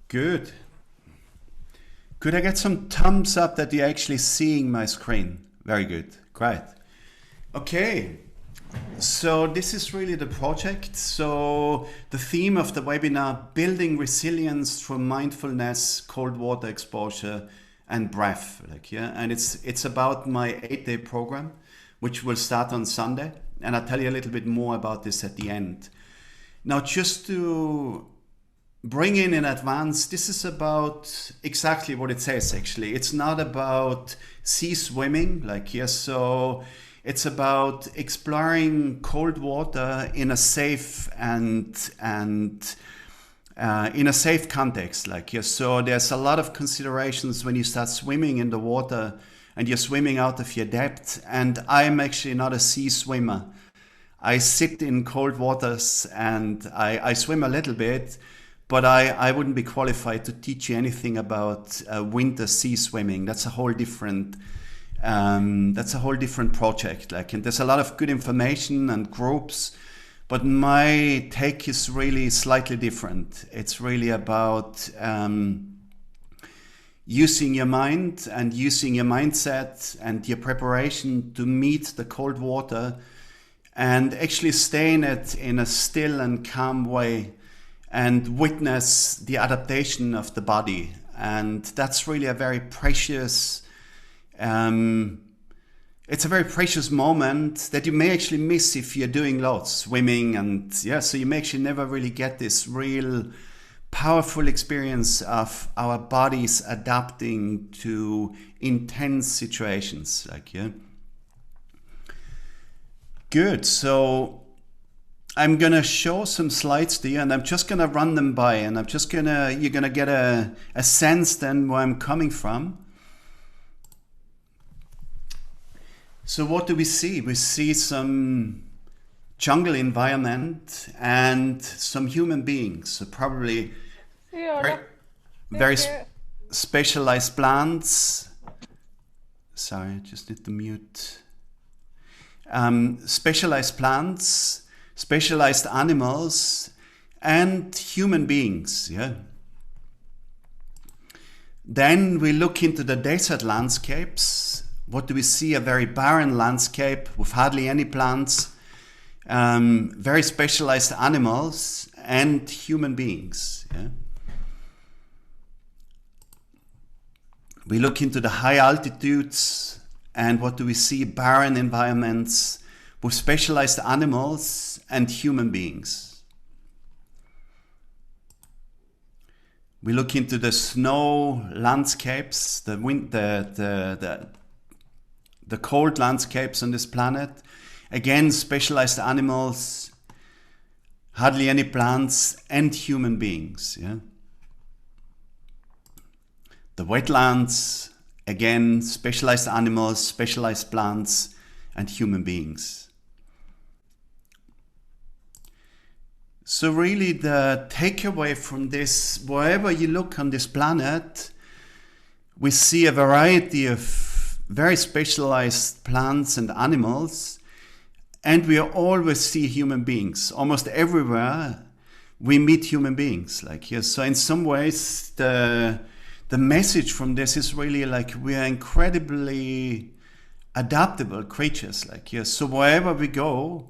Good. Could I get some thumbs up that you're actually seeing my screen? Very good. Great. Okay. So this is really the project. So the theme of the webinar, building resilience through mindfulness, cold water exposure, and breath. And it's about my 8-day program, which will start on Sunday. And I'll tell you a little bit more about this at the end. Now, just to bring in advance, this is about exactly what it says, actually. It's not about sea swimming, so it's about exploring cold water in a safe and in a safe context, so there's a lot of considerations when you start swimming in the water and you're swimming out of your depth. And I'm actually not a sea swimmer. I sit in cold waters and I swim a little bit, but I wouldn't be qualified to teach you anything about winter sea swimming. That's a whole different project. And there's a lot of good information and groups, but my take is really slightly different. It's really about using your mind and using your mindset and your preparation to meet the cold water and actually stay in it in a still and calm way and witness the adaptation of the body. And that's really a very precious, it's a very precious moment that you may actually miss if you're doing lots, swimming, and so you may actually never really get this real powerful experience of our bodies adapting to intense situations. Good. So I'm gonna show some slides to you, and I'm just gonna run them by, and you're gonna get a sense then where I'm coming from. So what do we see? We see some jungle environment and some human beings. So probably very specialized plants. Sorry, I just need to mute. Specialized plants, specialized animals, and human beings. Then we look into the desert landscapes. What do we see? A very barren landscape with hardly any plants, very specialized animals, and human beings. We look into the high altitudes, and what do we see? Barren environments with specialized animals and human beings. We look into the snow landscapes, the cold landscapes on this planet. Again, specialized animals, hardly any plants, and human beings. The wetlands, again, specialized animals, specialized plants, and human beings. So really the takeaway from this, wherever you look on this planet, we see a variety of very specialized plants and animals, and we always see human beings. Almost everywhere we meet human beings. So in some ways the message from this is really we are incredibly adaptable creatures. So wherever we go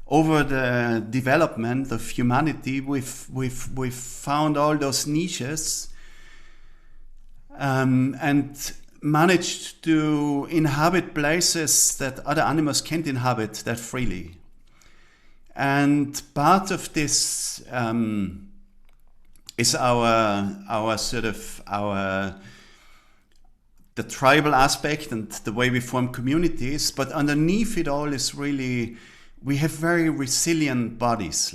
over the development of humanity, we've found all those niches and managed to inhabit places that other animals can't inhabit that freely. And part of this is the tribal aspect and the way we form communities, but underneath it all is really we have very resilient bodies.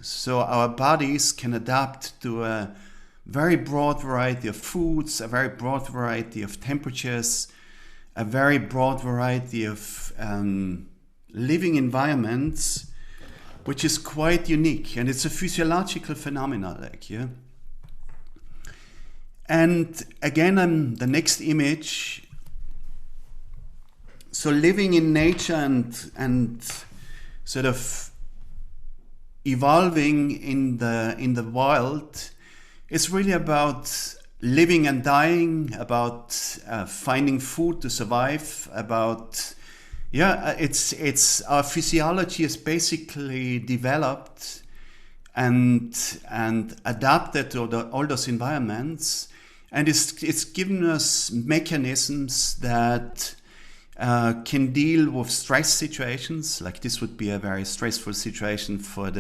So our bodies can adapt to a very broad variety of foods, a very broad variety of temperatures, a very broad variety of living environments, which is quite unique, and it's a physiological phenomenon. And again, the next image. So living in nature and sort of evolving in the wild, It's really about living and dying, about finding food to survive, about it's our physiology is basically developed and adapted to all those environments, and it's given us mechanisms that can deal with stress situations. Like this would be a very stressful situation for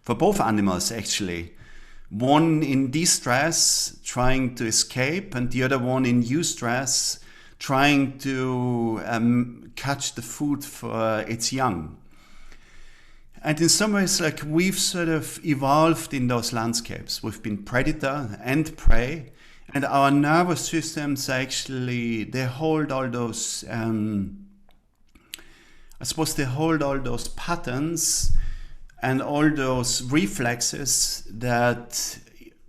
both animals actually. One in distress, trying to escape, and the other one in eustress, trying to catch the food for its young. And in some ways, like we've sort of evolved in those landscapes. We've been predator and prey, and our nervous systems actually, they hold all those, they hold all those patterns and all those reflexes that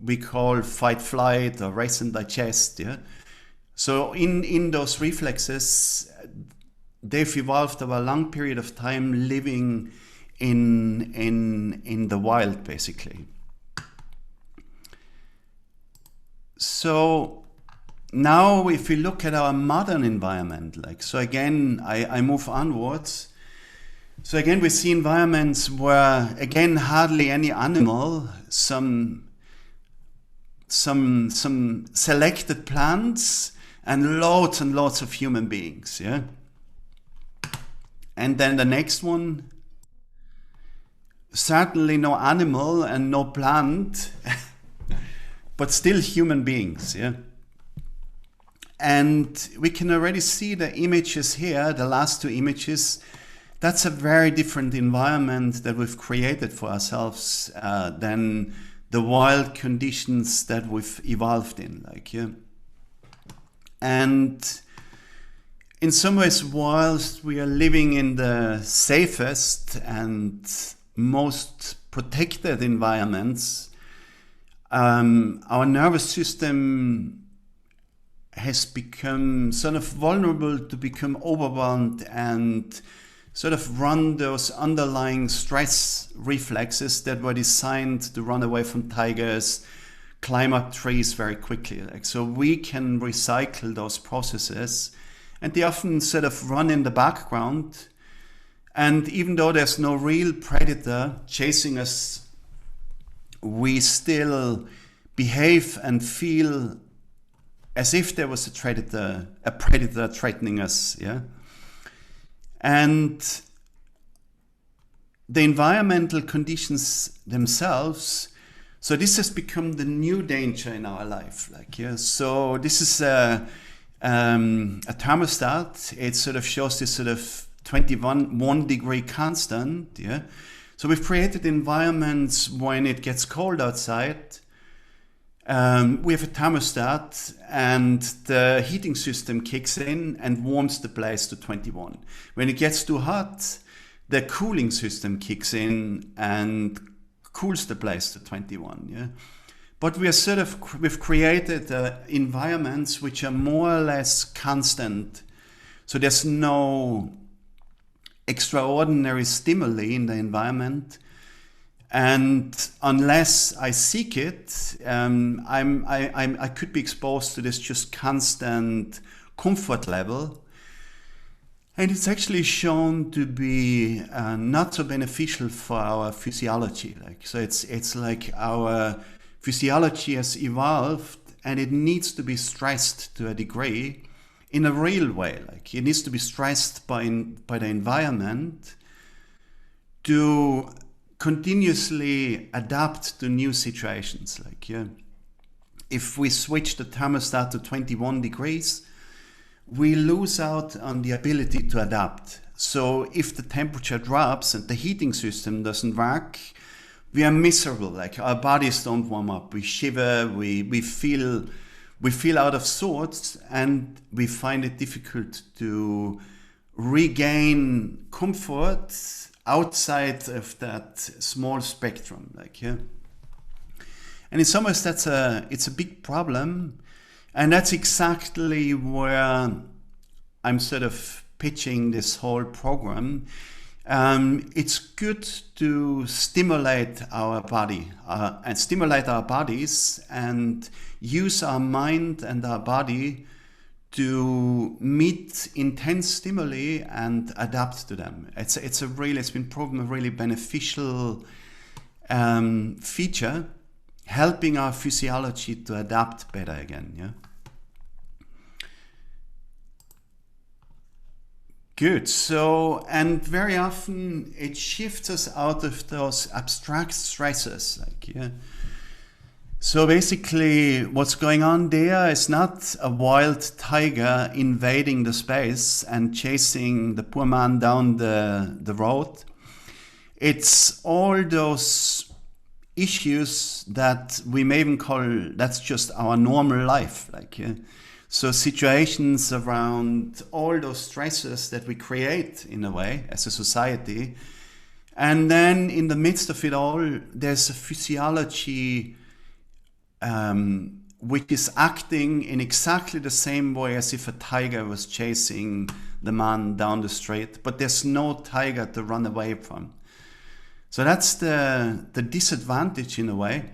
we call fight, flight, or race and digest. Yeah. So in those reflexes, they've evolved over a long period of time living in the wild, basically. So now if we look at our modern environment, like, so again, I move onwards. So again, we see environments where, again, hardly any animal, some selected plants, and loads of human beings, yeah? And then the next one, certainly no animal and no plant, but still human beings, yeah? And we can already see the images here, the last two images. That's a very different environment that we've created for ourselves than the wild conditions that we've evolved in, like, yeah. And in some ways, whilst we are living in the safest and most protected environments, our nervous system has become sort of vulnerable to become overwhelmed and sort of run those underlying stress reflexes that were designed to run away from tigers, climb up trees very quickly. Like, so we can recycle those processes, and they often sort of run in the background. And even though there's no real predator chasing us, we still behave and feel as if there was a predator threatening us, yeah? And the environmental conditions themselves, so this has become the new danger in our life. Like, yeah, so this is a thermostat. It sort of shows this sort of 1 degree constant. Yeah, so we've created environments when it gets cold outside. We have a thermostat, and the heating system kicks in and warms the place to 21. When it gets too hot, the cooling system kicks in and cools the place to 21. Yeah, but we've created environments which are more or less constant. So there's no extraordinary stimuli in the environment. And unless I seek it, I could be exposed to this just constant comfort level. And it's actually shown to be not so beneficial for our physiology. Like, so it's like our physiology has evolved, and it needs to be stressed to a degree in a real way. Like, it needs to be stressed by the environment to continuously adapt to new situations. Like, yeah, if we switch the thermostat to 21 degrees, we lose out on the ability to adapt. So if the temperature drops and the heating system doesn't work, we are miserable. Like, our bodies don't warm up, we shiver, we feel out of sorts, and we find it difficult to regain comfort outside of that small spectrum. Like, yeah. And in some ways it's a big problem, and that's exactly where I'm sort of pitching this whole program. It's good to stimulate our body and stimulate our bodies and use our mind and our body to meet intense stimuli and adapt to them. It's been proven a really beneficial feature, helping our physiology to adapt better again. Yeah. Good. So, and very often it shifts us out of those abstract stresses, like, yeah. So basically what's going on there is not a wild tiger invading the space and chasing the poor man down the road. It's all those issues that we may even call, that's just our normal life, like, yeah. So situations around all those stresses that we create in a way as a society. And then in the midst of it all, there's a physiology which is acting in exactly the same way as if a tiger was chasing the man down the street, but there's no tiger to run away from. So that's the disadvantage in a way.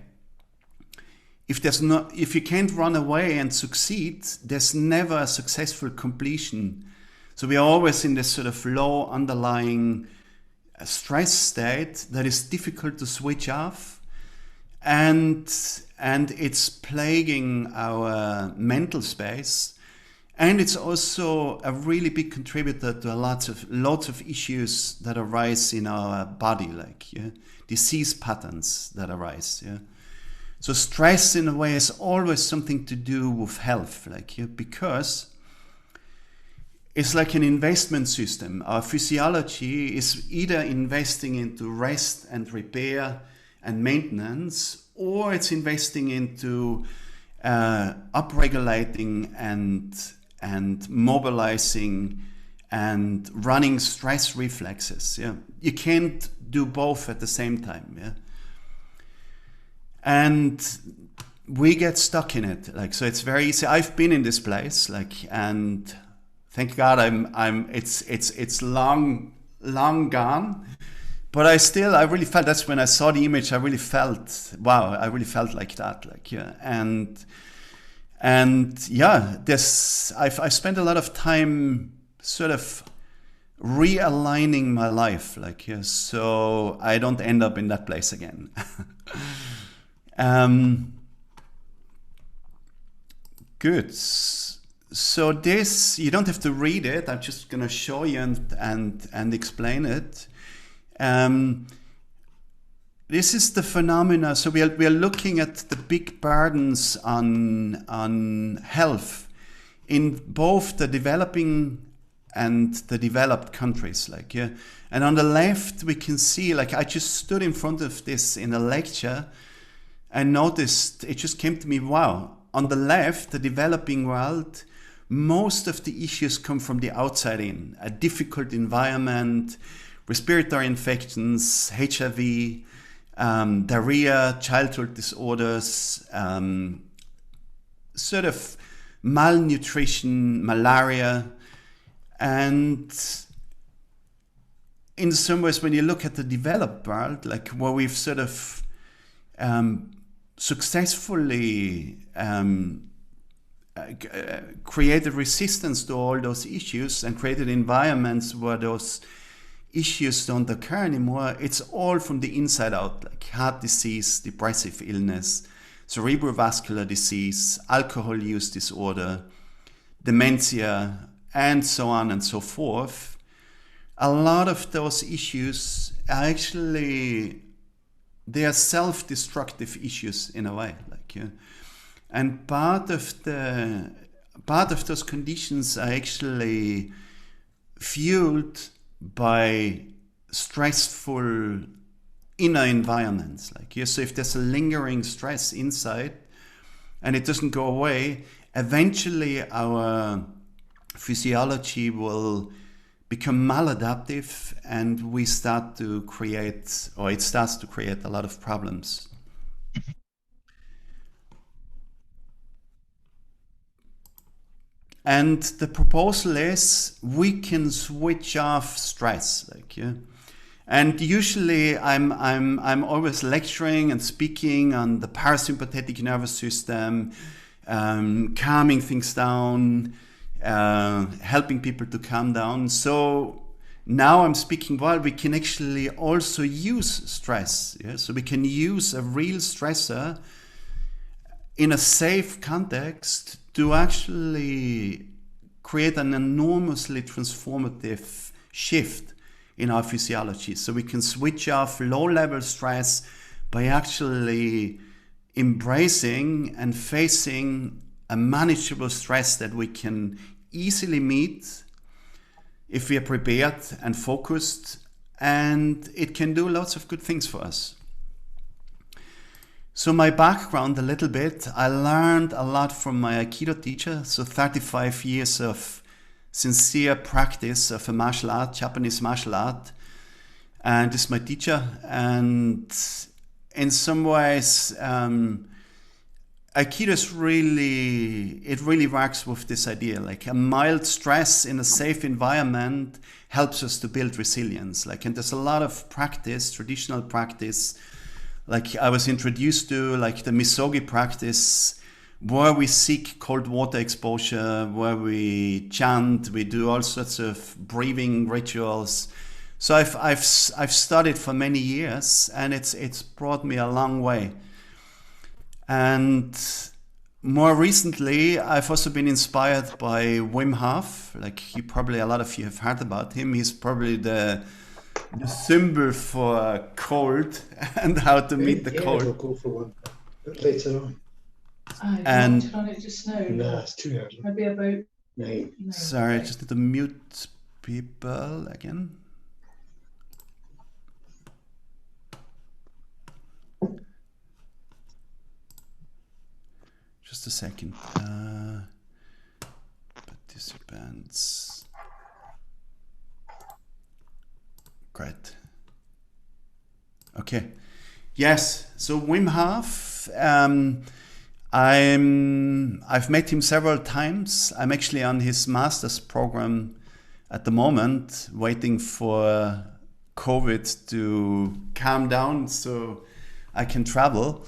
If you can't run away and succeed, there's never a successful completion. So we are always in this sort of low underlying stress state that is difficult to switch off, and it's plaguing our mental space, and it's also a really big contributor to lots of issues that arise in our body, like, yeah, disease patterns that arise. Yeah. So stress in a way is always something to do with health, like, yeah, because it's like an investment system. Our physiology is either investing into rest and repair and maintenance, or it's investing into upregulating and mobilizing and running stress reflexes. Yeah, you can't do both at the same time. Yeah. And we get stuck in it, like, so it's very easy. I've been in this place, like, and thank God it's long gone, but I really felt, that's when I saw the image, I really felt, wow, I really felt like that, like, yeah. And yeah, I've spent a lot of time sort of realigning my life, like, yeah, so I don't end up in that place again. Good. So this, you don't have to read it. I'm just going to show you and explain it. This is the phenomena. So we are looking at the big burdens on health in both the developing and the developed countries, like, yeah. And on the left, we can see, like, I just stood in front of this in a lecture and noticed, it just came to me, wow, on the left, the developing world, most of the issues come from the outside in. A difficult environment, respiratory infections, HIV, diarrhea, childhood disorders, sort of malnutrition, malaria. And in some ways, when you look at the developed world, like where we've sort of successfully created resistance to all those issues and created environments where those issues don't occur anymore, it's all from the inside out, like heart disease, depressive illness, cerebrovascular disease, alcohol use disorder, dementia, and so on and so forth. A lot of those issues are actually, they are self-destructive issues in a way, like, yeah. And part of those conditions are actually fueled by stressful inner environments, like, yeah. So if there's a lingering stress inside and it doesn't go away, eventually our physiology will become maladaptive and we start to create, or it starts to create, a lot of problems. And the proposal is we can switch off stress, like, yeah. And usually I'm always lecturing and speaking on the parasympathetic nervous system, calming things down, helping people to calm down. So now I'm speaking, well, we can actually also use stress. Yeah? So we can use a real stressor in a safe context to actually create an enormously transformative shift in our physiology. So we can switch off low-level stress by actually embracing and facing a manageable stress that we can easily meet if we are prepared and focused, and it can do lots of good things for us. So my background a little bit, I learned a lot from my Aikido teacher, so 35 years of sincere practice of a martial art, Japanese martial art, and this is my teacher. And in some ways, Aikido is really works with this idea, like a mild stress in a safe environment helps us to build resilience. And there's a lot of practice, traditional practice, like I was introduced to, like the Misogi practice, where we seek cold water exposure, where we chant, we do all sorts of breathing rituals. So I've studied for many years, and it's brought me a long way. And more recently, I've also been inspired by Wim Hof. Like a lot of you have heard about him. He's probably the symbol for cold and how to meet the cold. We'll go for one later on. And turn it to snow. No, it's too early. Maybe about 9. sorry, I just need to mute people again. Just a second. Participants. Great. Okay. Yes. So Wim Hof. I've met him several times. I'm actually on his master's program at the moment, waiting for COVID to calm down so I can travel.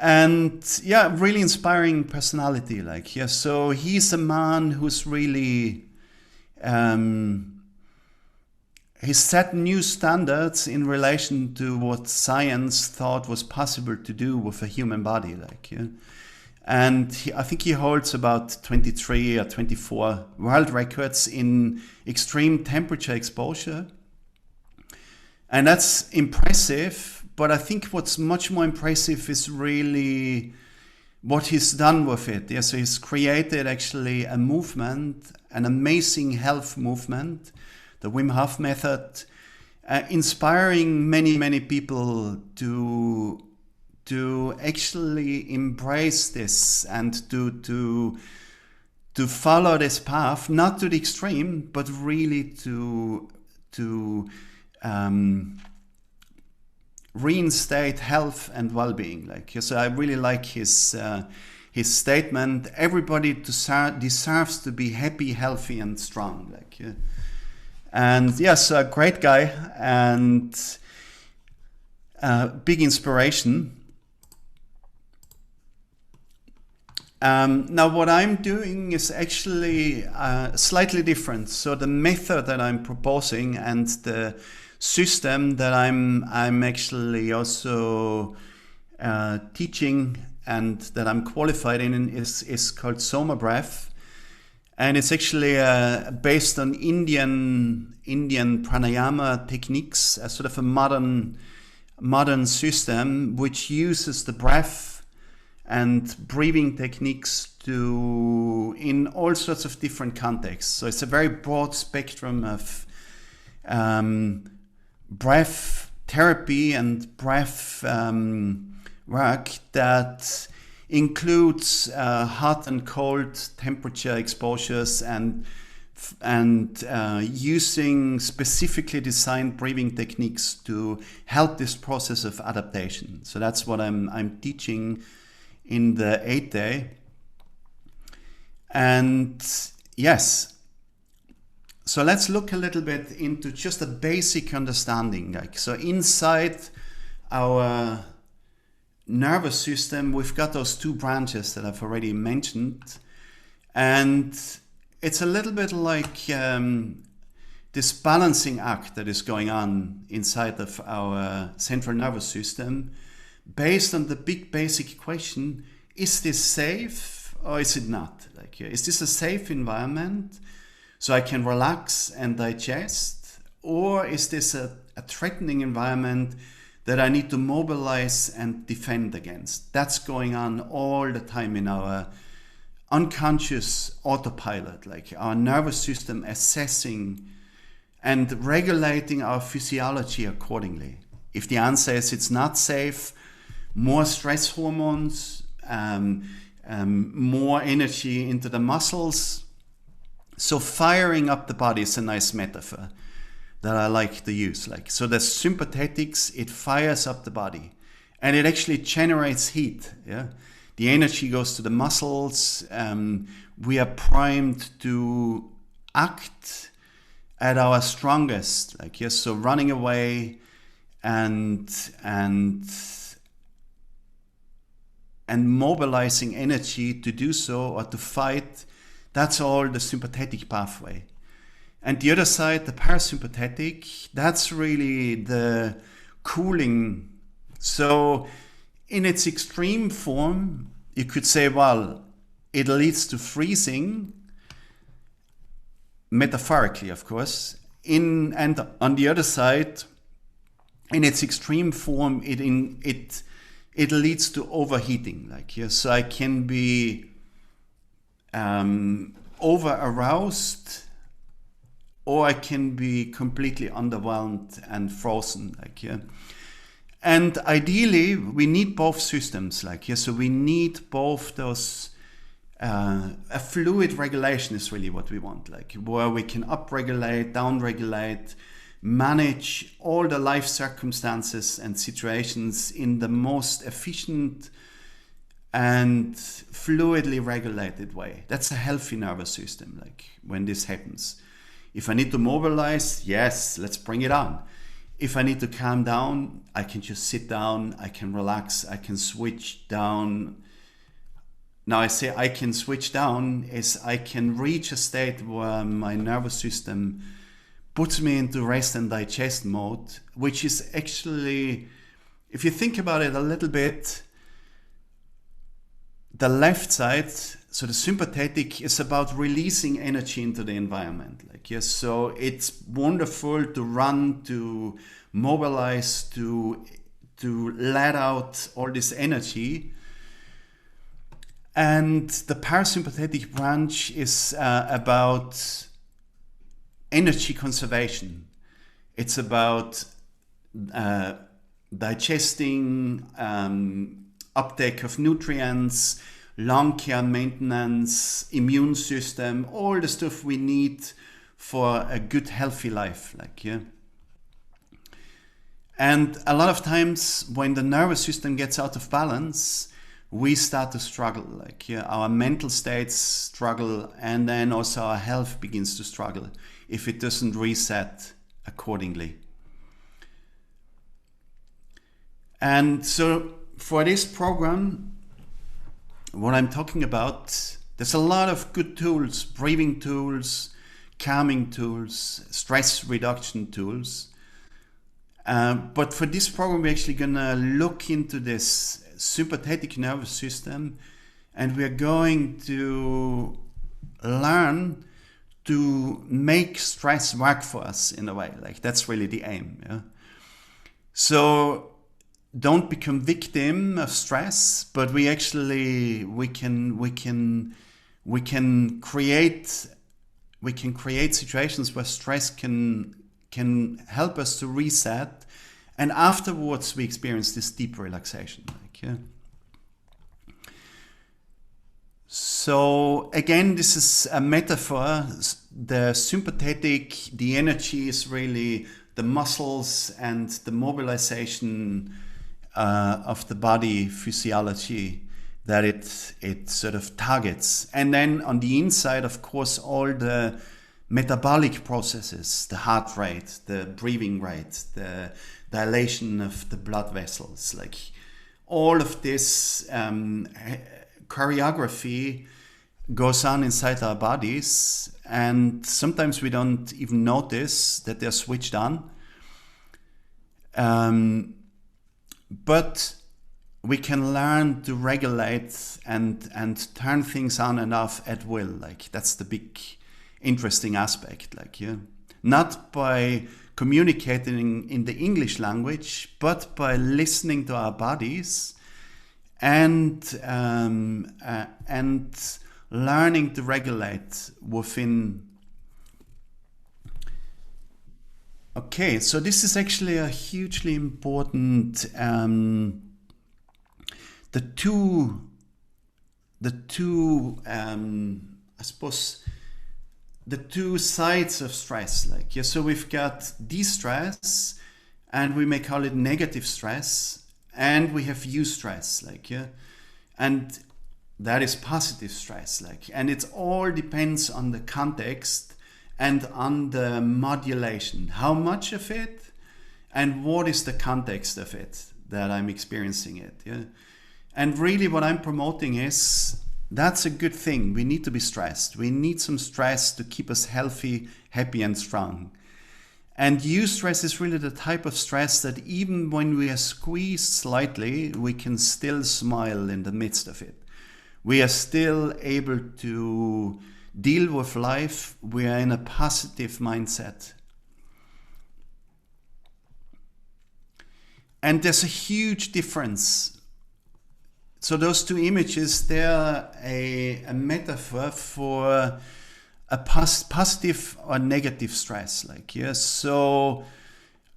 And yeah, really inspiring personality. So he's a man who's really he set new standards in relation to what science thought was possible to do with a human body. And I think he holds about 23 or 24 world records in extreme temperature exposure. And that's impressive. But I think what's much more impressive is really what he's done with it. Yeah, so he's created actually a movement, an amazing health movement, the Wim Hof method, inspiring many people to actually embrace this and to follow this path, not to the extreme, but really to reinstate health and well-being. So I really like his statement. Everybody deserves to be happy, healthy, and strong. And yes, a great guy and big inspiration. Now what I'm doing is actually slightly different. So the method that I'm proposing and the system that I'm actually also teaching and that I'm qualified in is called Soma Breath, and it's actually based on Indian pranayama techniques, a sort of a modern system which uses the breath and breathing techniques in all sorts of different contexts. So it's a very broad spectrum of breath therapy and breath work that includes hot and cold temperature exposures and using specifically designed breathing techniques to help this process of adaptation. So that's what I'm teaching in the 8th day. And yes, So let's look a little bit into just a basic understanding. Like, so inside our nervous system, we've got those two branches that I've already mentioned. And it's a little bit like this balancing act that is going on inside of our central nervous system based on the big basic question, is this safe or is it not? Like, is this a safe environment so I can relax and digest? Or is this a threatening environment that I need to mobilize and defend against? That's going on all the time in our unconscious autopilot, like our nervous system assessing and regulating our physiology accordingly. If the answer is it's not safe, more stress hormones, more energy into the muscles. So firing up the body is a nice metaphor that I like to use. Like, so the sympathetics, it fires up the body and it actually generates heat. Yeah, the energy goes to the muscles. We are primed to act at our strongest, like, yes, so running away and mobilizing energy to do so or to fight, that's all the sympathetic pathway. And the other side, the parasympathetic, that's really the cooling. So in its extreme form, you could say, well, it leads to freezing, metaphorically, of course. And on the other side, in its extreme form, it leads to overheating. Like, yeah, so I can be over aroused, or I can be completely underwhelmed and frozen. Like, yeah. And ideally, we need both systems. Like, yeah, so we need both those. A fluid regulation is really what we want, like where we can upregulate, downregulate, manage all the life circumstances and situations in the most efficient and fluidly regulated way. That's a healthy nervous system, like when this happens. If I need to mobilize, yes, let's bring it on. If I need to calm down, I can just sit down, I can relax, I can switch down. Now I say I can switch down is I can reach a state where my nervous system puts me into rest and digest mode, which is actually, if you think about it a little bit, the left side, so the sympathetic, is about releasing energy into the environment. Like, yes, so it's wonderful to run, to mobilize, to let out all this energy. And the parasympathetic branch is about energy conservation. It's about digesting, uptake of nutrients, lung care maintenance, immune system, all the stuff we need for a good, healthy life. Like, yeah. And a lot of times when the nervous system gets out of balance, we start to struggle. Like, yeah, our mental states struggle, and then also our health begins to struggle if it doesn't reset accordingly. And so for this program, what I'm talking about, there's a lot of good tools, breathing tools, calming tools, stress reduction tools. But for this program, we're actually gonna look into this sympathetic nervous system, and we're going to learn to make stress work for us in a way. Like, that's really the aim. Yeah? So don't become victim of stress, but we can create situations where stress can help us to reset, and afterwards we experience this deep relaxation. Like, yeah. So again, this is a metaphor. The sympathetic, the energy is really the muscles and the mobilization of the body physiology that it sort of targets. And then on the inside, of course, all the metabolic processes, the heart rate, the breathing rate, the dilation of the blood vessels, like all of this choreography goes on inside our bodies, and sometimes we don't even notice that they're switched on. But we can learn to regulate and turn things on and off at will. Like that's the big interesting aspect. Like, yeah, not by communicating in the English language, but by listening to our bodies and learning to regulate within. Okay, so this is actually a hugely important. The two. I suppose the two sides of stress. Like, yeah, so we've got de-stress, and we may call it negative stress, and we have eustress. Like, yeah, and that is positive stress. Like, and it all depends on the context and on the modulation, how much of it, and what is the context of it that I'm experiencing it. Yeah, and really, what I'm promoting is that's a good thing. We need to be stressed. We need some stress to keep us healthy, happy, and strong. And eustress is really the type of stress that even when we are squeezed slightly, we can still smile in the midst of it. We are still able to deal with life. We are in a positive mindset. And there's a huge difference. So those two images, they're a metaphor for a positive or negative stress. Like, yeah, so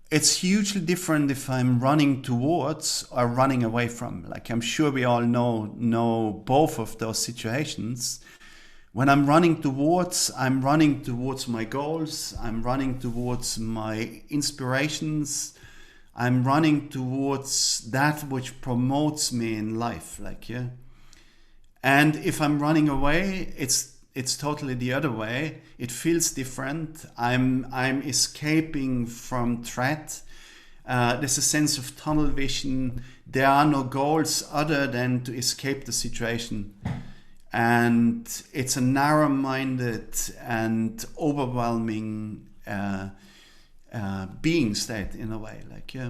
it's hugely different if I'm running towards or running away from. Like, I'm sure we all know both of those situations. When I'm running towards my goals. I'm running towards my inspirations. I'm running towards that which promotes me in life, like, yeah. And if I'm running away, it's totally the other way. It feels different. I'm escaping from threat. There's a sense of tunnel vision. There are no goals other than to escape the situation. And it's a narrow-minded and overwhelming being state in a way, like, yeah.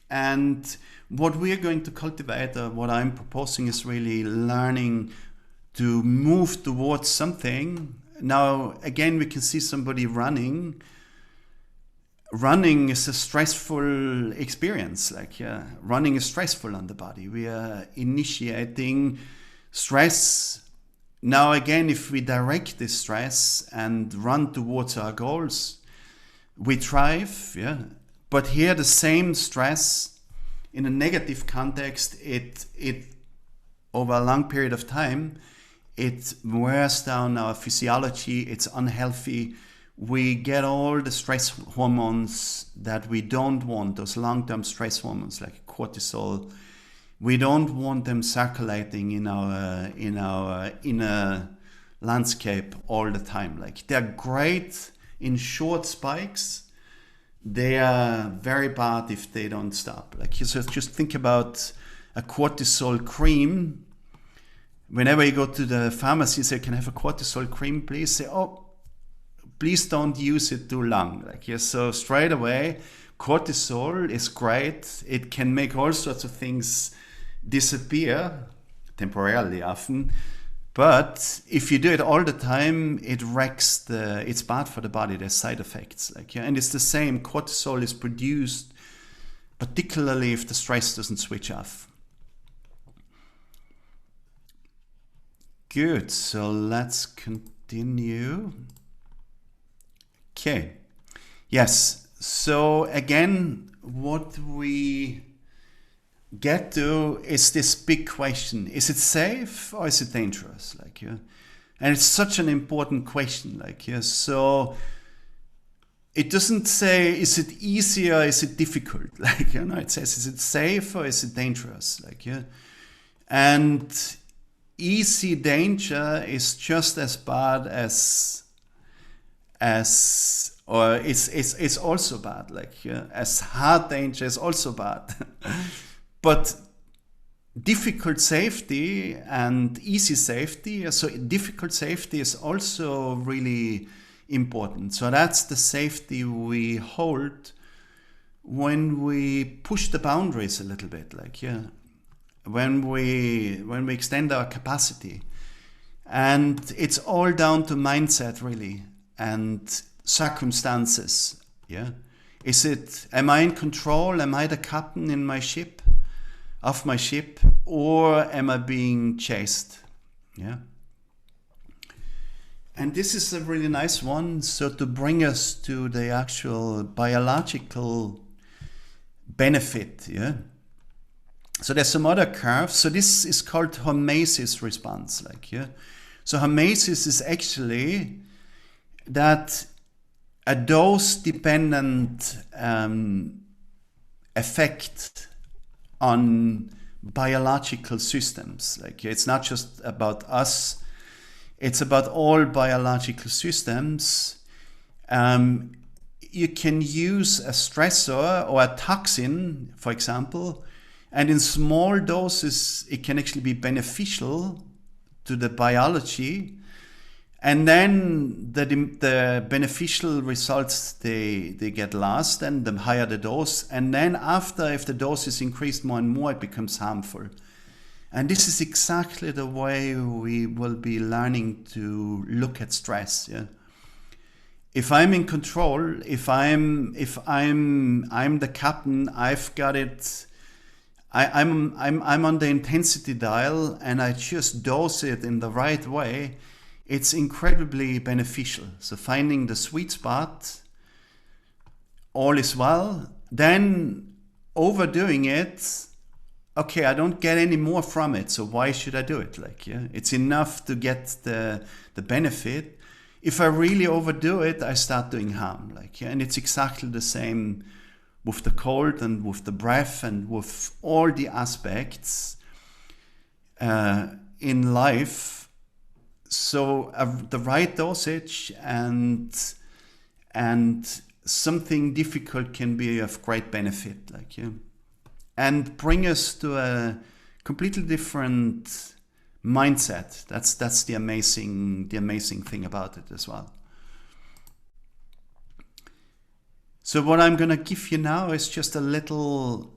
And what we're going to cultivate, or what I'm proposing, is really learning to move towards something. Now, again, we can see somebody running. Running is a stressful experience, like, yeah. Running is stressful on the body. We are initiating stress. Now, again, if we direct this stress and run towards our goals, we thrive, yeah. But here, the same stress in a negative context, it over a long period of time, it wears down our physiology. It's unhealthy. We get all the stress hormones that we don't want. Those long-term stress hormones like cortisol. We don't want them circulating in our inner landscape all the time. Like, they're great in short spikes. They are very bad if they don't stop. Like, you just think about a cortisol cream. Whenever you go to the pharmacy, say, "Can I have a cortisol cream, please?" Say, "Oh, please don't use it too long." Like, yeah, so straight away, cortisol is great. It can make all sorts of things disappear temporarily, often. But if you do it all the time, it wrecks it's bad for the body. There's side effects, like, yeah. And it's the same. Cortisol is produced, particularly if the stress doesn't switch off. Good. So let's continue. Okay. Yes. So again, what we get to is this big question: is it safe or is it dangerous? Like, yeah, and it's such an important question. Like, yeah, so it doesn't say is it easy or is it difficult. Like, you know, it says is it safe or is it dangerous? Like, yeah, and easy danger is just as bad as as, or it's also bad. Like, yeah, as hard danger is also bad. But difficult safety and easy safety, so difficult safety is also really important. So that's the safety we hold when we push the boundaries a little bit, like, yeah, when we extend our capacity. And it's all down to mindset, really, and circumstances. Yeah, am I in control? Am I the captain in my ship, of my ship, or am I being chased? Yeah. And this is a really nice one. So to bring us to the actual biological benefit, yeah. So there's some other curves. So this is called hormesis response, like, yeah. So hormesis is actually that a dose-dependent effect on biological systems. Like, it's not just about us; it's about all biological systems. You can use a stressor or a toxin, for example, and in small doses, it can actually be beneficial to the biology. And then the beneficial results, they get lost, and the higher the dose. And then after, if the dose is increased more and more, it becomes harmful. And this is exactly the way we will be learning to look at stress. Yeah. If I'm in control, if I'm the captain, I've got it. I'm on the intensity dial, and I just dose it in the right way. It's incredibly beneficial. So finding the sweet spot, all is well. Then overdoing it, okay, I don't get any more from it, so why should I do it? Like, yeah, it's enough to get the benefit. If I really overdo it, I start doing harm. Like, yeah, and it's exactly the same with the cold and with the breath and with all the aspects in life. So the right dosage and something difficult can be of great benefit, like, yeah, and bring us to a completely different mindset. That's the amazing thing about it as well. So what I'm gonna give you now is just a little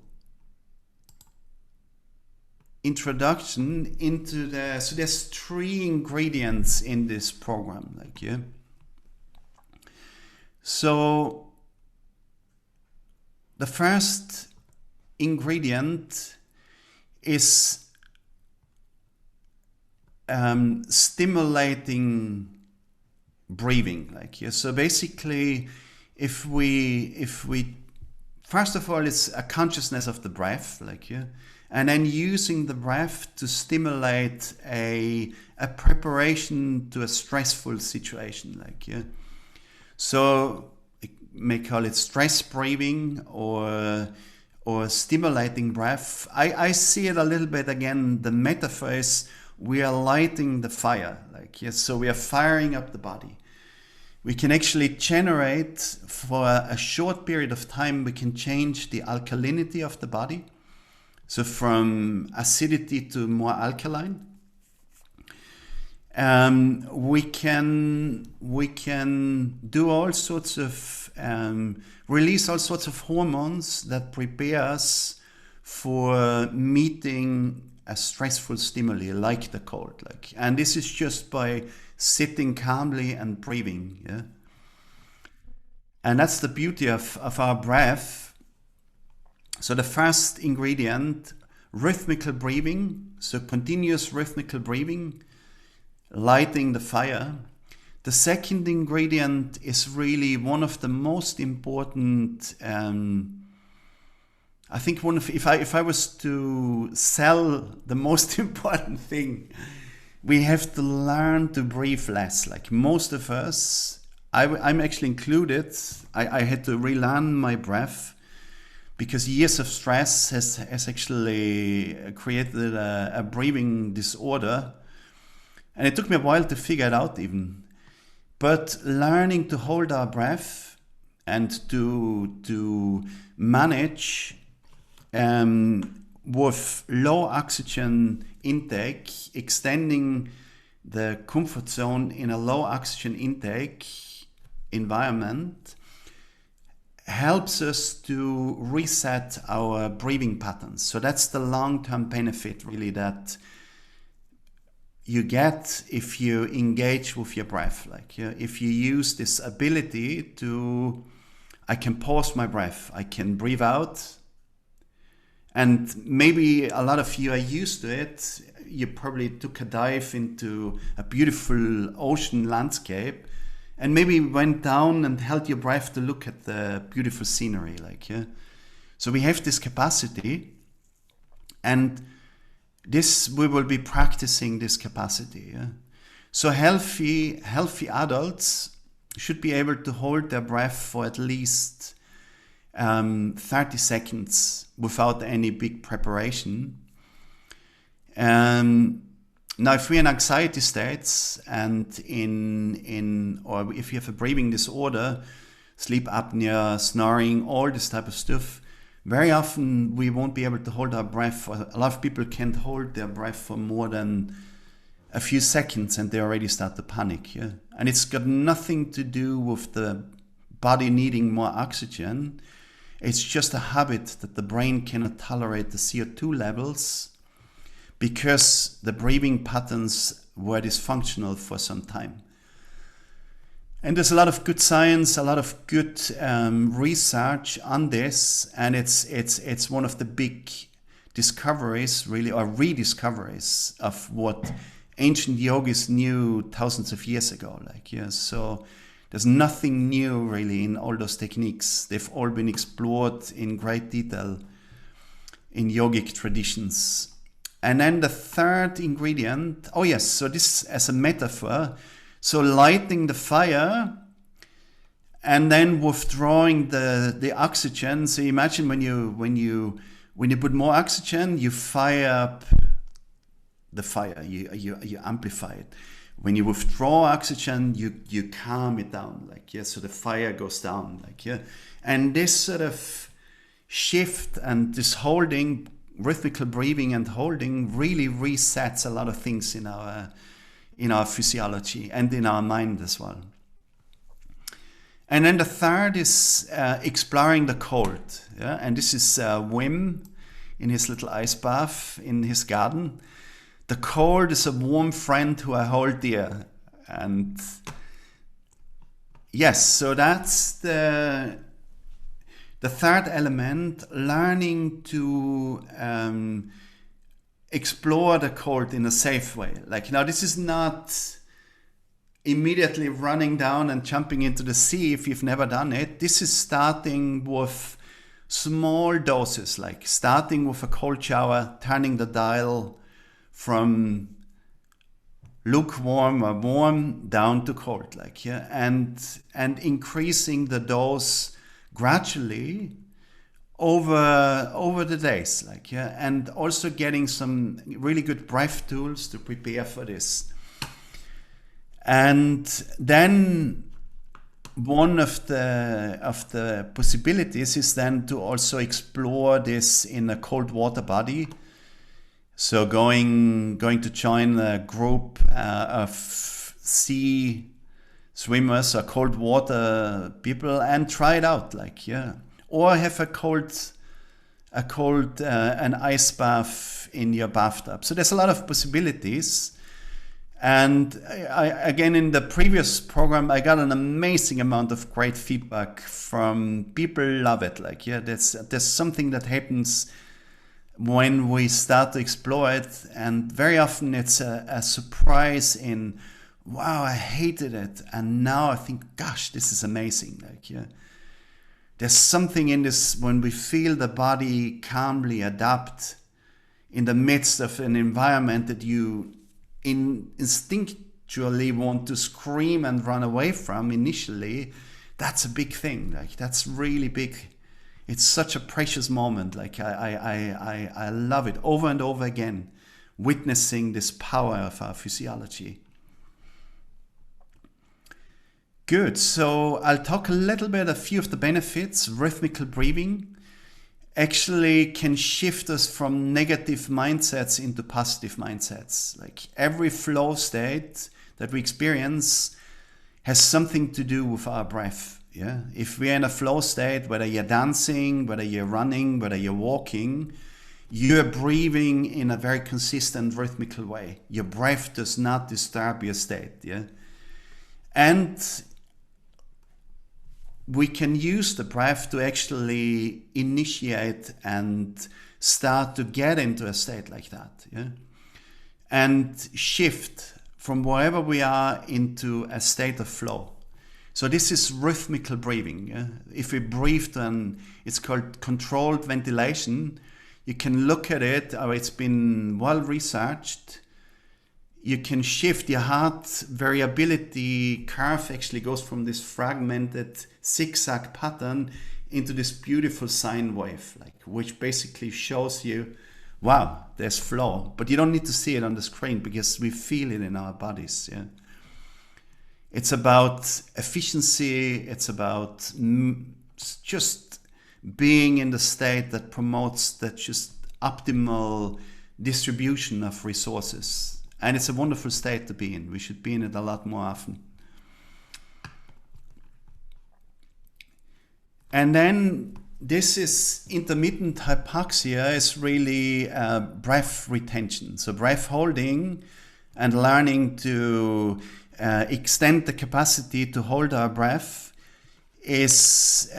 introduction into so there's 3 ingredients in this program, like, yeah. So the first ingredient is stimulating breathing, like, yeah. So basically, if we first of all, it's a consciousness of the breath, like, yeah, and then using the breath to stimulate a preparation to a stressful situation, like, yeah. So you may call it stress breathing or stimulating breath. I see it a little bit again. The metaphor is we are lighting the fire, like, yes. So we are firing up the body. We can actually generate, for a short period of time, we can change the alkalinity of the body. So from acidity to more alkaline. We can do all sorts of, release all sorts of hormones that prepare us for meeting a stressful stimuli like the cold. Like, and this is just by sitting calmly and breathing. Yeah. And that's the beauty of our breath. So the first ingredient, rhythmical breathing. So continuous rhythmical breathing, lighting the fire. The second ingredient is really one of the most important. I think if I was to sell the most important thing, we have to learn to breathe less. Like most of us, I'm actually included. I had to relearn my breath because years of stress has actually created a breathing disorder. And it took me a while to figure it out even. but learning to hold our breath and to manage with low oxygen intake, extending the comfort zone in a low oxygen intake environment, helps us to reset our breathing patterns. So that's the long-term benefit really that you get if you engage with your breath. Like if you use this ability to, I can pause my breath, I can breathe out, and maybe a lot of you are used to it. You probably took a dive into a beautiful ocean landscape and maybe went down and held your breath to look at the beautiful scenery. So we have this capacity, and we will be practicing this capacity. So healthy adults should be able to hold their breath for at least 30 seconds without any big preparation. Now, if we're in anxiety states and or if you have a breathing disorder, sleep apnea, snoring, all this type of stuff, very often we won't be able to hold our breath. A lot of people can't hold their breath for more than a few seconds and they already start to panic. And it's got nothing to do with the body needing more oxygen. It's just a habit that the brain cannot tolerate the CO2 levels because the breathing patterns were dysfunctional for some time. And there's a lot of good science, a lot of good research on this, and it's one of the big discoveries, really, or rediscoveries of what ancient yogis knew thousands of years ago. So there's nothing new really in all those techniques. They've all been explored in great detail in yogic traditions. And then the third ingredient, so this as a metaphor, so lighting the fire and then withdrawing the oxygen. So imagine when you put more oxygen, you fire up the fire, you amplify it. When you withdraw oxygen, you calm it down, so the fire goes down, And this sort of shift and this holding, rhythmical breathing and holding really resets a lot of things in our physiology and in our mind as well. And then the third is exploring the cold. And this is Wim in his little ice bath in his garden. The cold is a warm friend who I hold dear. And yes, so that's the third element, learning to explore the cold in a safe way. Now, this is not immediately running down and jumping into the sea if you've never done it. This is starting with small doses, starting with a cold shower, turning the dial from lukewarm or warm down to cold, and increasing the dose gradually over the days, and also getting some really good breath tools to prepare for this. And then one of the possibilities is then to also explore this in a cold water body. So going to join a group of sea swimmers or cold water people and try it out, or have an ice bath in your bathtub. So there's a lot of possibilities. And again, in the previous program, I got an amazing amount of great feedback from people. Love it. There's something that happens when we start to explore it, and very often it's a surprise in, wow, I hated it, and now I think, gosh, this is amazing. There's something in this when we feel the body calmly adapt in the midst of an environment that you instinctually want to scream and run away from initially. That's a big thing. That's really big. It's such a precious moment. I love it over and over again, witnessing this power of our physiology. Good. So I'll talk a little bit, a few of the benefits. Rhythmical breathing actually can shift us from negative mindsets into positive mindsets. Like every flow state that we experience has something to do with our breath. Yeah. If we're in a flow state, whether you're dancing, whether you're running, whether you're walking, you're breathing in a very consistent rhythmical way. Your breath does not disturb your state. Yeah. And we can use the breath to actually initiate and start to get into a state like that. Yeah. And shift from wherever we are into a state of flow. So this is rhythmical breathing. Yeah? If we breathe, then it's called controlled ventilation. You can look at it, or it's been well researched. You can shift your heart variability curve actually goes from this fragmented zigzag pattern into this beautiful sine wave, like which basically shows you, wow, there's flow. But you don't need to see it on the screen because we feel it in our bodies. Yeah. It's about efficiency. It's about just being in the state that promotes that just optimal distribution of resources. And it's a wonderful state to be in. We should be in it a lot more often. And then this is intermittent hypoxia is really breath retention. So breath holding and learning to extend the capacity to hold our breath is,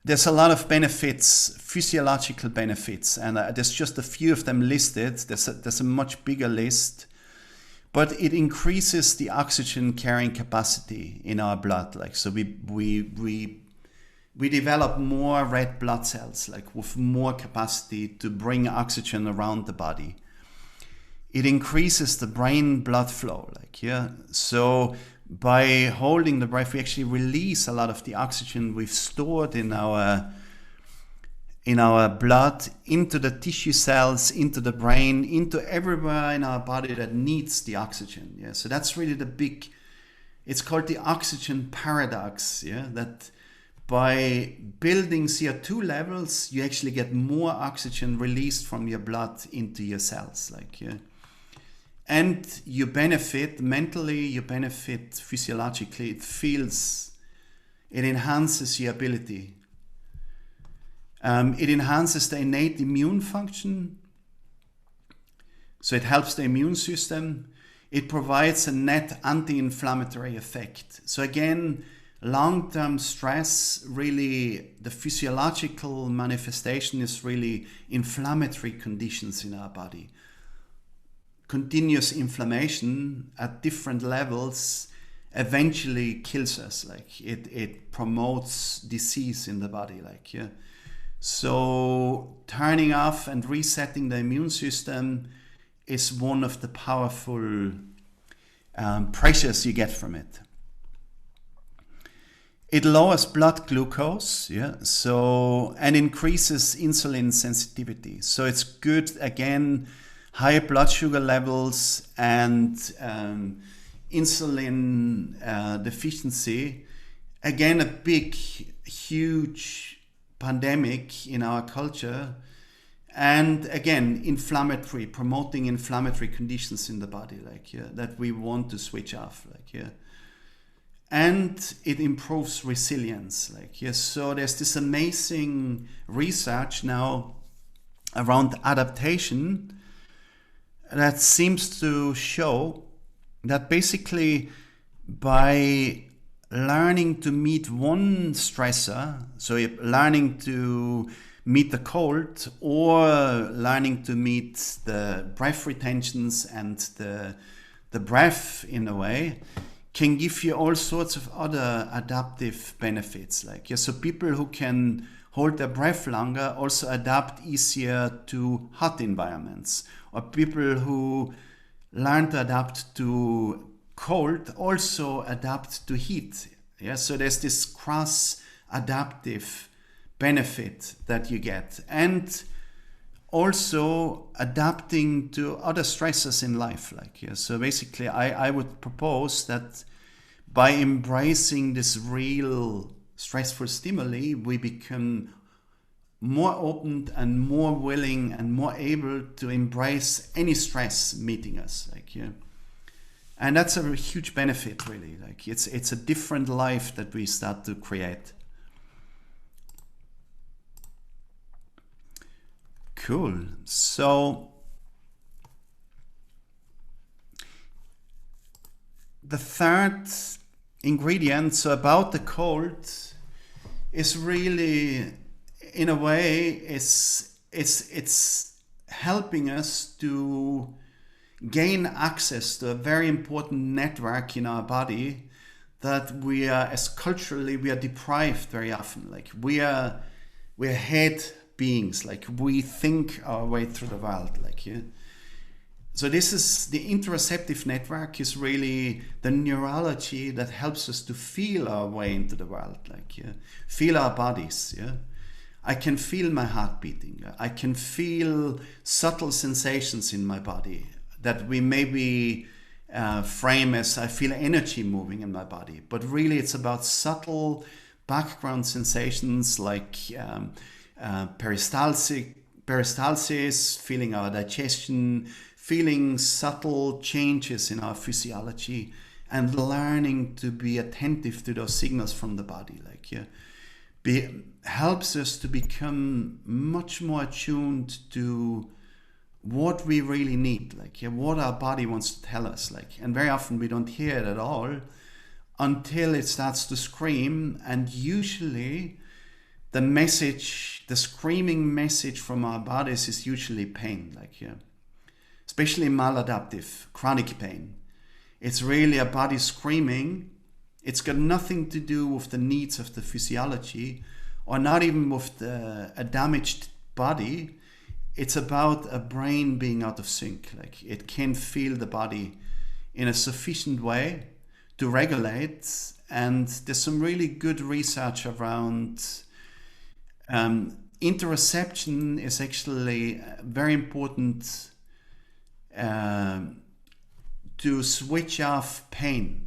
there's a lot of benefits, physiological benefits, and there's just a few of them listed. There's a much bigger list, but it increases the oxygen carrying capacity in our blood. Like, so we develop more red blood cells, like with more capacity to bring oxygen around the body. It increases the brain blood flow, like, yeah. So by holding the breath, we actually release a lot of the oxygen we've stored in our blood into the tissue cells, into the brain, into everywhere in our body that needs the oxygen. Yeah. So that's really the big, it's called the oxygen paradox. Yeah. That by building CO2 levels, you actually get more oxygen released from your blood into your cells. Like, yeah. And you benefit mentally, you benefit physiologically. It enhances your ability. It enhances the innate immune function. So it helps the immune system. It provides a net anti-inflammatory effect. So again, long-term stress, really the physiological manifestation is really inflammatory conditions in our body. Continuous inflammation at different levels eventually kills us. Like it promotes disease in the body. Like, yeah. So turning off and resetting the immune system is one of the powerful pressures you get from it. It lowers blood glucose, yeah. So, and increases insulin sensitivity. So it's good, again, high blood sugar levels and insulin deficiency. Again, a big, huge pandemic in our culture. And again, promoting inflammatory conditions in the body, like, yeah, that we want to switch off, like, yeah. And it improves resilience, like, yes. So there's this amazing research now around adaptation that seems to show that basically by learning to meet one stressor, so learning to meet the cold or learning to meet the breath retentions and the breath in a way, can give you all sorts of other adaptive benefits. Like, yeah, so people who can hold their breath longer also adapt easier to hot environments, or people who learn to adapt to cold also adapt to heat. Yeah, so there's this cross adaptive benefit that you get, and also adapting to other stresses in life. Like, yeah, so basically I would propose that by embracing this real stressful stimuli, we become more open and more willing and more able to embrace any stress meeting us. And that's a huge benefit, really. It's a different life that we start to create. Cool. So the third ingredient, so about the cold, is really, in a way, it's helping us to gain access to a very important network in our body that we are, as culturally, we are deprived very often. We're head beings, we think our way through the world. So this is the interoceptive network, is really the neurology that helps us to feel our way into the world, feel our bodies. I can feel my heart beating. I can feel subtle sensations in my body that we maybe frame as I feel energy moving in my body. But really it's about subtle background sensations like peristalsis, feeling our digestion, feeling subtle changes in our physiology, and learning to be attentive to those signals from the body. Helps us to become much more attuned to what we really need, what our body wants to tell us. And very often we don't hear it at all until it starts to scream, and usually the message, the screaming message from our bodies is usually pain, especially maladaptive, chronic pain. It's really a body screaming. It's got nothing to do with the needs of the physiology, or not even with a damaged body. It's about a brain being out of sync. It can't feel the body in a sufficient way to regulate. And there's some really good research around interoception is actually very important to switch off pain,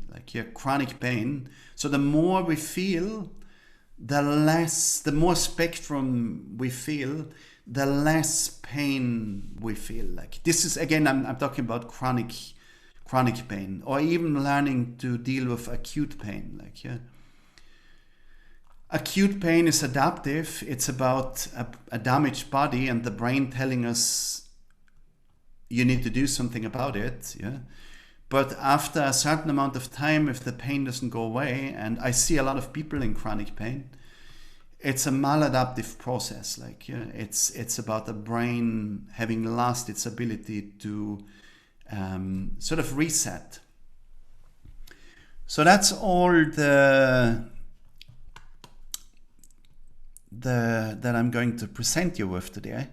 chronic pain. So the more we feel, the more spectrum we feel, the less pain we feel. This is, again, I'm talking about chronic pain, or even learning to deal with acute pain. Acute pain is adaptive. It's about a damaged body and the brain telling us you need to do something about it. But after a certain amount of time, if the pain doesn't go away, and I see a lot of people in chronic pain, it's a maladaptive process. It's about the brain having lost its ability to sort of reset. So that's all that I'm going to present you with today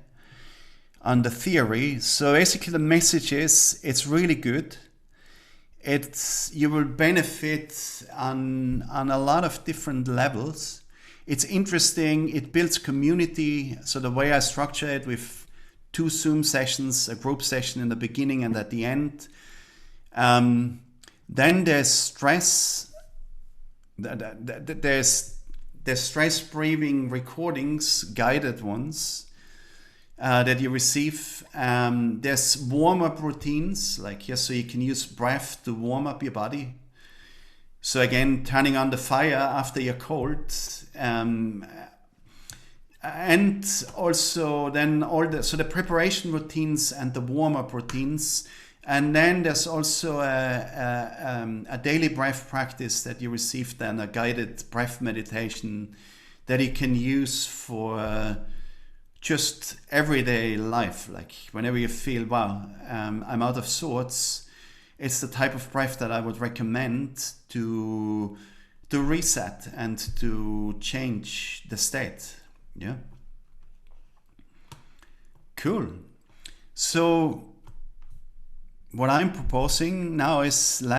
on the theory. So basically the message is, it's really good. You will benefit on a lot of different levels. It's interesting. It builds community. So the way I structure it with 2 Zoom sessions, a group session in the beginning and at the end. Then there's stress. There's stress breathing recordings, guided ones, that you receive. There's warm-up routines, so you can use breath to warm up your body. So again, turning on the fire after you're cold. And also then the preparation routines and the warm-up routines. And then there's also a daily breath practice that you receive, then a guided breath meditation that you can use for just everyday life. Whenever you feel, wow, I'm out of sorts, it's the type of breath that I would recommend to reset and to change the state. Yeah. Cool. So what I'm proposing now is